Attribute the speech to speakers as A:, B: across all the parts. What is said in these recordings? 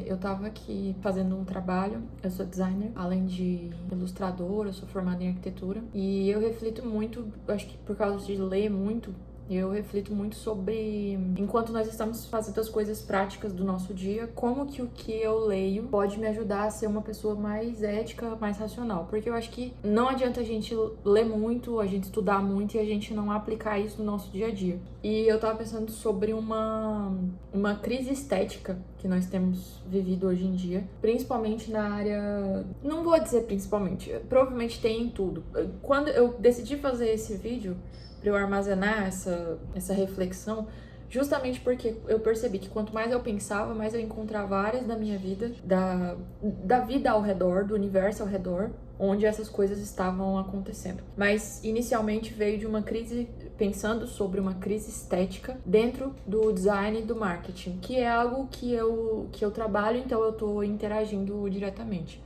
A: Eu tava aqui fazendo um trabalho, eu sou designer, além de ilustradora, eu sou formada em arquitetura, e eu reflito muito, acho que por causa de ler muito, eu reflito muito sobre, enquanto nós estamos fazendo as coisas práticas do nosso dia, como que o que eu leio pode me ajudar a ser uma pessoa mais ética, mais racional. Porque eu acho que não adianta a gente ler muito, a gente estudar muito e a gente não aplicar isso no nosso dia a dia. E eu tava pensando sobre uma crise estética que nós temos vivido hoje em dia, principalmente na área... Não vou dizer principalmente, provavelmente tem em tudo. Quando eu decidi fazer esse vídeo, para eu armazenar essa reflexão, justamente porque eu percebi que quanto mais eu pensava, mais eu encontrava áreas da minha vida, da vida ao redor, do universo ao redor, onde essas coisas estavam acontecendo. Mas inicialmente veio de uma crise, pensando sobre uma crise estética dentro do design e do marketing, que é algo que eu trabalho, então eu tô interagindo diretamente.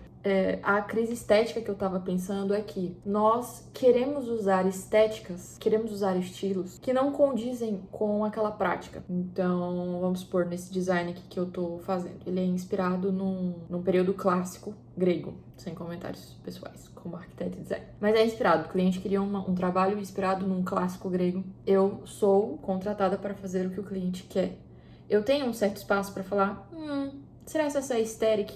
A: A crise estética que eu tava pensando é que nós queremos usar estéticas, queremos usar estilos que não condizem com aquela prática. Então, vamos supor, nesse design aqui que eu tô fazendo, ele é inspirado num período clássico grego, sem comentários pessoais, como arquiteto e design. Mas é inspirado, o cliente queria um trabalho inspirado num clássico grego. Eu sou contratada para fazer o que o cliente quer. Eu tenho um certo espaço para falar, será que essa é aesthetic?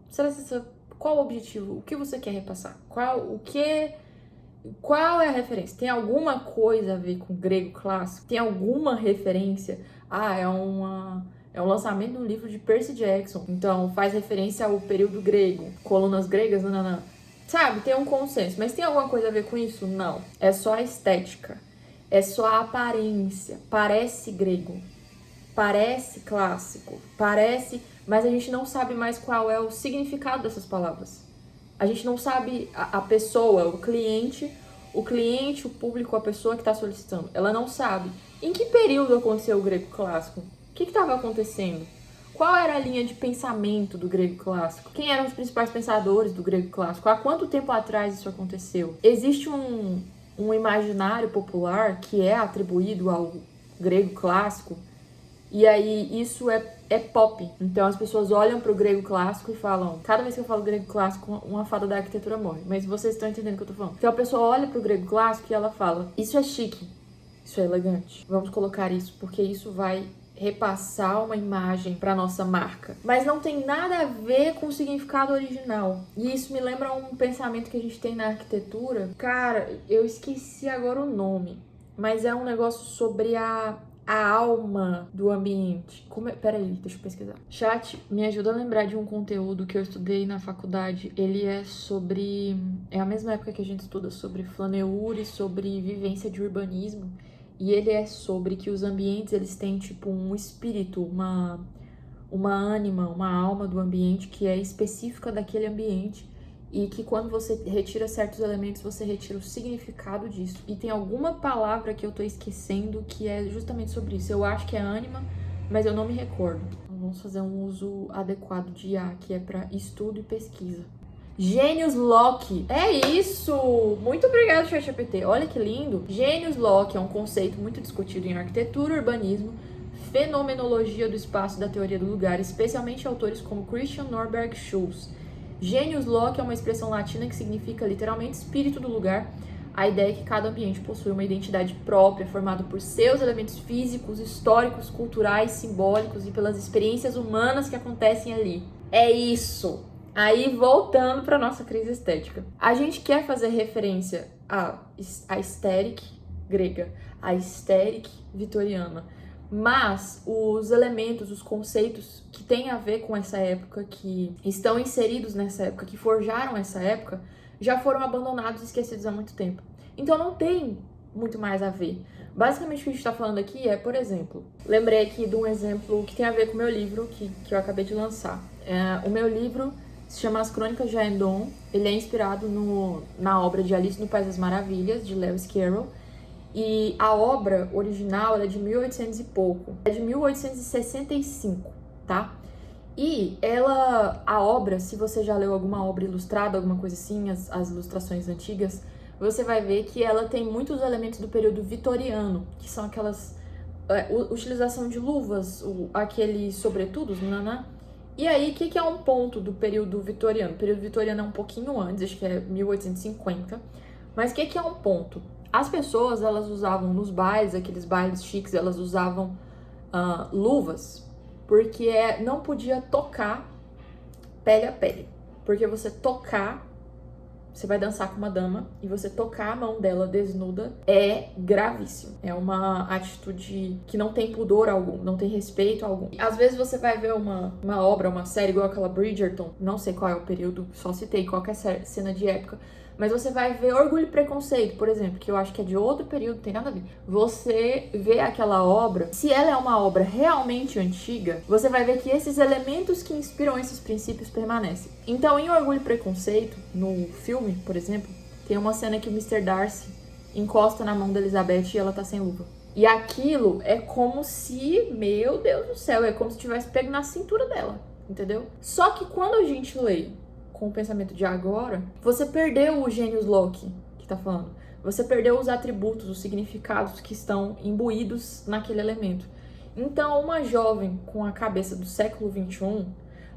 A: Será que essa... Qual o objetivo? O que você quer repassar? Qual é a referência? Tem alguma coisa a ver com o grego clássico? Tem alguma referência? É um lançamento de um livro de Percy Jackson. Então, faz referência ao período grego. Colunas gregas, não. Sabe, tem um consenso. Mas tem alguma coisa a ver com isso? Não. É só a estética. É só a aparência. Parece grego. Parece clássico. Parece... Mas a gente não sabe mais qual é o significado dessas palavras. A gente não sabe a pessoa, o cliente, o público, a pessoa que está solicitando. Ela não sabe em que período aconteceu o grego clássico. O que estava acontecendo? Qual era a linha de pensamento do grego clássico? Quem eram os principais pensadores do grego clássico? Há quanto tempo atrás isso aconteceu? Existe um imaginário popular que é atribuído ao grego clássico, e aí isso é pop. Então as pessoas olham pro grego clássico e falam... Cada vez que eu falo grego clássico, uma fada da arquitetura morre. Mas vocês estão entendendo o que eu tô falando. Então a pessoa olha pro grego clássico e ela fala... Isso é chique. Isso é elegante. Vamos colocar isso, porque isso vai repassar uma imagem pra nossa marca. Mas não tem nada a ver com o significado original. E isso me lembra um pensamento que a gente tem na arquitetura. Cara, eu esqueci agora o nome. Mas é um negócio sobre a alma do ambiente. Peraí, deixa eu pesquisar. Chat, me ajuda a lembrar de um conteúdo que eu estudei na faculdade. Ele é sobre... É a mesma época que a gente estuda sobre Flaneur, sobre vivência de urbanismo. E ele é sobre que os ambientes, eles têm tipo um espírito, uma ânima, uma alma do ambiente que é específica daquele ambiente. E que quando você retira certos elementos, você retira o significado disso. E tem alguma palavra que eu tô esquecendo que é justamente sobre isso. Eu acho que é ânima, mas eu não me recordo. Então, vamos fazer um uso adequado de IA, que é para estudo e pesquisa. Genius Loci. É isso! Muito obrigado, ChatGPT. Olha que lindo. Genius Loci é um conceito muito discutido em arquitetura, urbanismo, fenomenologia do espaço e da teoria do lugar, especialmente autores como Christian Norberg Schulz. Genius Loci é uma expressão latina que significa literalmente espírito do lugar. A ideia é que cada ambiente possui uma identidade própria, formada por seus elementos físicos, históricos, culturais, simbólicos e pelas experiências humanas que acontecem ali. É isso! Aí, voltando para nossa crise estética. A gente quer fazer referência à aesthetic grega, à aesthetic vitoriana. Mas os elementos, os conceitos que têm a ver com essa época, que estão inseridos nessa época, que forjaram essa época, já foram abandonados e esquecidos há muito tempo. Então não tem muito mais a ver. Basicamente o que a gente está falando aqui é, por exemplo, lembrei aqui de um exemplo que tem a ver com o meu livro, que eu acabei de lançar. O meu livro se chama As Crônicas de Aendon. Ele é inspirado na obra de Alice no País das Maravilhas, de Lewis Carroll. E a obra original é de 1800 e pouco. É de 1865, tá? E a obra, se você já leu alguma obra ilustrada, alguma coisa assim, as ilustrações antigas, você vai ver que ela tem muitos elementos do período vitoriano, que são aquelas... utilização de luvas, aqueles sobretudos, E aí, o que é um ponto do período vitoriano? O período vitoriano é um pouquinho antes, acho que é 1850. Mas o que é um ponto? As pessoas, elas usavam nos bailes, aqueles bailes chiques, elas usavam luvas, porque não podia tocar pele a pele. Porque você tocar, você vai dançar com uma dama, e você tocar a mão dela desnuda é gravíssimo. É uma atitude que não tem pudor algum, não tem respeito algum. Às vezes você vai ver uma obra, uma série igual aquela Bridgerton, não sei qual é o período, só citei qualquer cena de época, mas você vai ver Orgulho e Preconceito, por exemplo, que eu acho que é de outro período, não tem nada a ver. Você vê aquela obra, se ela é uma obra realmente antiga, você vai ver que esses elementos que inspiram esses princípios permanecem. Então, em Orgulho e Preconceito, no filme, por exemplo, tem uma cena que o Mr. Darcy encosta na mão da Elizabeth e ela tá sem luva. E aquilo é como se, meu Deus do céu, é como se tivesse pego na cintura dela, entendeu? Só que quando a gente lê com o pensamento de agora, você perdeu o genius loci que tá falando. Você perdeu os atributos, os significados que estão imbuídos naquele elemento. Então, uma jovem com a cabeça do século XXI,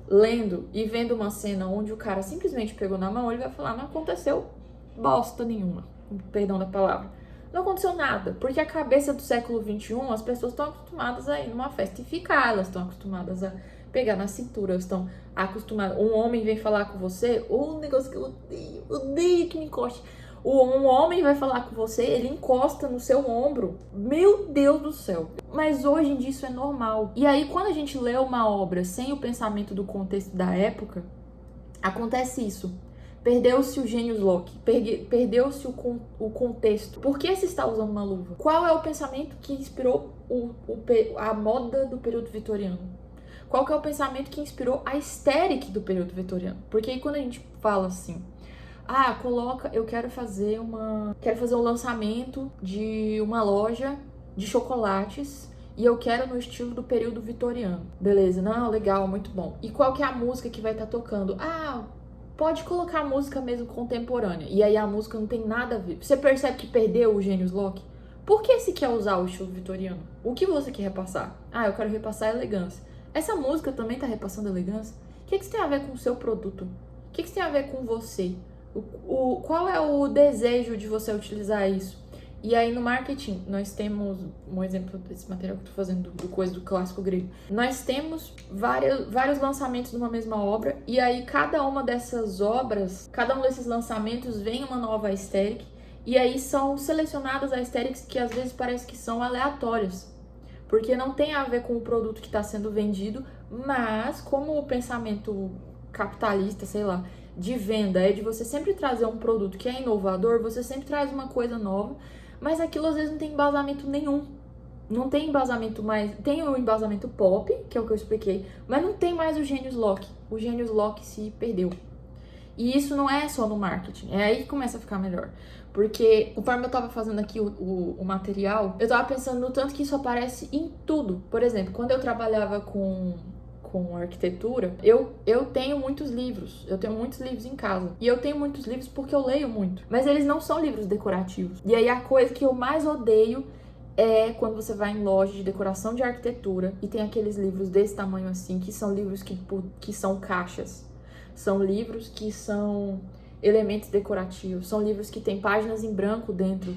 A: lendo e vendo uma cena onde o cara simplesmente pegou na mão, ele vai falar, não aconteceu bosta nenhuma, perdão da palavra. Não aconteceu nada, porque a cabeça do século XXI, as pessoas estão acostumadas a ir numa festa e ficar, elas estão acostumadas a pegar na cintura, estão acostumados. Um homem vem falar com você, um negócio que eu odeio que me encoste. Um homem vai falar com você, ele encosta no seu ombro. Meu Deus do céu. Mas hoje em dia isso é normal. E aí, quando a gente lê uma obra sem o pensamento do contexto da época, acontece isso. Perdeu-se o genius loci, perdeu-se o contexto. Por que se está usando uma luva? Qual é o pensamento que inspirou a moda do período vitoriano? Qual que é o pensamento que inspirou a estética do período vitoriano? Porque aí quando a gente fala assim, eu quero fazer um lançamento de uma loja de chocolates e eu quero no estilo do período vitoriano. Beleza, não, legal, muito bom. E qual que é a música que vai estar tocando? Pode colocar a música mesmo contemporânea. E aí a música não tem nada a ver. Você percebe que perdeu o genius loci? Por que se quer usar o estilo vitoriano? O que você quer repassar? Eu quero repassar a elegância. Essa música também tá repassando elegância? O que isso tem a ver com o seu produto? O que isso tem a ver com você? Qual é o desejo de você utilizar isso? E aí no marketing, nós temos um exemplo desse material que eu tô fazendo do clássico grego. Nós temos vários lançamentos de uma mesma obra, e aí cada uma dessas obras, cada um desses lançamentos vem uma nova aesthetic, e aí são selecionadas aesthetics que às vezes parece que são aleatórias, porque não tem a ver com o produto que está sendo vendido, mas como o pensamento capitalista, sei lá, de venda é de você sempre trazer um produto que é inovador, você sempre traz uma coisa nova, mas aquilo às vezes não tem embasamento nenhum. Não tem embasamento mais... Tem o embasamento pop, que é o que eu expliquei, mas não tem mais o genius loci. O genius loci se perdeu. E isso não é só no marketing, é aí que começa a ficar melhor. Porque, conforme eu tava fazendo aqui o material, eu tava pensando no tanto que isso aparece em tudo. Por exemplo, quando eu trabalhava com arquitetura, eu tenho muitos livros. Eu tenho muitos livros em casa. E eu tenho muitos livros porque eu leio muito. Mas eles não são livros decorativos. E aí a coisa que eu mais odeio é quando você vai em loja de decoração de arquitetura e tem aqueles livros desse tamanho assim, que são livros que são caixas. São livros que são elementos decorativos. São livros que têm páginas em branco dentro.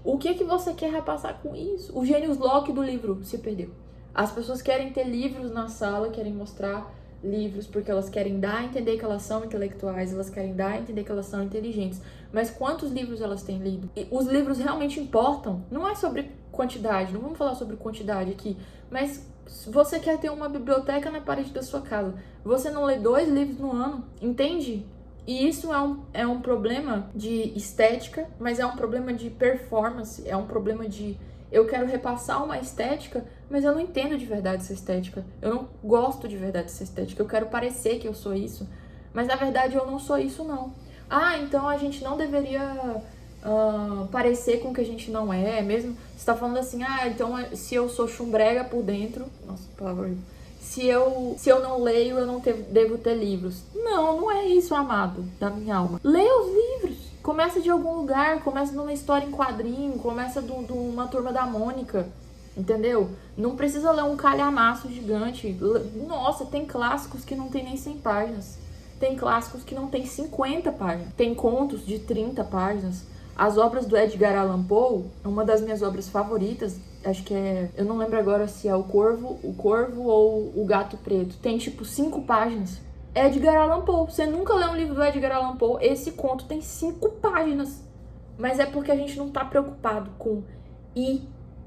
A: O que você quer repassar com isso? O genius loci do livro se perdeu. As pessoas querem ter livros na sala, querem mostrar livros porque elas querem dar a entender que elas são intelectuais, elas querem dar a entender que elas são inteligentes. Mas quantos livros elas têm lido? E os livros realmente importam? Não é sobre quantidade, não vamos falar sobre quantidade aqui, mas você quer ter uma biblioteca na parede da sua casa, você não lê 2 livros no ano, entende? E isso é um problema de estética, mas é um problema de performance, é um problema de... Eu quero repassar uma estética, mas eu não entendo de verdade essa estética. Eu não gosto de verdade dessa estética. Eu quero parecer que eu sou isso, mas na verdade eu não sou isso, não. Então a gente não deveria parecer com o que a gente não é, mesmo. Você tá falando assim, então se eu sou chumbrega por dentro... Nossa, palavra horrível. Se eu não leio, eu não devo ter livros. Não é isso, amado da minha alma. Leia os livros. Começa de algum lugar, começa numa história em quadrinho, começa de uma Turma da Mônica. Entendeu? Não precisa ler um calhamaço gigante. Nossa, tem clássicos que não tem nem 100 páginas. Tem clássicos que não tem 50 páginas. Tem contos de 30 páginas. As obras do Edgar Allan Poe, uma das minhas obras favoritas, acho que é... Eu não lembro agora se é o Corvo ou o Gato Preto. Tem tipo 5 páginas. Edgar Allan Poe. Você nunca leu um livro do Edgar Allan Poe, esse conto tem 5 páginas. Mas é porque a gente não tá preocupado com ir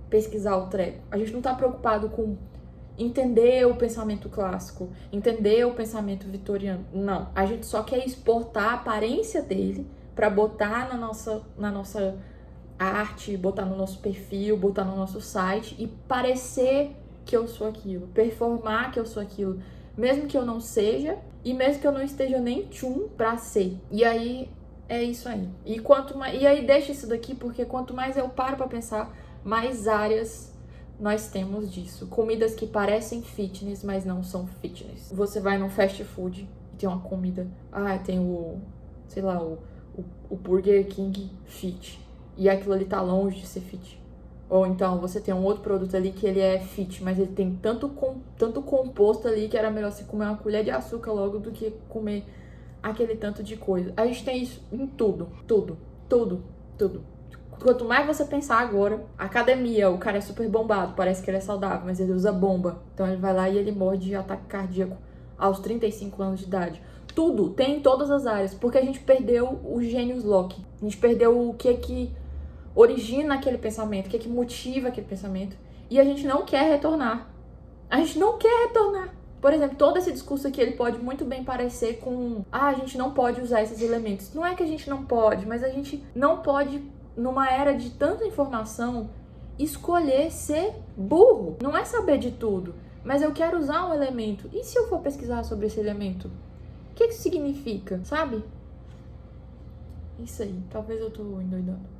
A: pesquisar o treco. A gente não tá preocupado com entender o pensamento clássico, entender o pensamento vitoriano. Não. A gente só quer exportar a aparência dele pra botar na nossa arte, botar no nosso perfil, botar no nosso site e parecer que eu sou aquilo, performar que eu sou aquilo, mesmo que eu não seja e mesmo que eu não esteja nem tchum pra ser. E aí é isso aí. E aí deixa isso daqui, porque quanto mais eu paro pra pensar, mais áreas nós temos disso. Comidas que parecem fitness, mas não são fitness. Você vai num fast food e tem uma comida, tem o, sei lá, o Burger King Fit. E aquilo ali tá longe de ser fit. Ou então você tem um outro produto ali que ele é fit, mas ele tem tanto composto ali que era melhor você comer uma colher de açúcar logo do que comer aquele tanto de coisa. A gente tem isso em tudo. Quanto mais você pensar agora, academia, o cara é super bombado, parece que ele é saudável, mas ele usa bomba. Então ele vai lá e ele morre de ataque cardíaco aos 35 anos de idade. Tudo, tem em todas as áreas, porque a gente perdeu o genius loci. A gente perdeu o que origina aquele pensamento, o que motiva aquele pensamento. E a gente não quer retornar. A gente não quer retornar. Por exemplo, todo esse discurso aqui, ele pode muito bem parecer com... a gente não pode usar esses elementos. Não é que a gente não pode, mas a gente não pode, numa era de tanta informação, escolher ser burro. Não é saber de tudo, mas eu quero usar um elemento. E se eu for pesquisar sobre esse elemento? O que isso significa, sabe? Isso aí, talvez eu tô endoidando.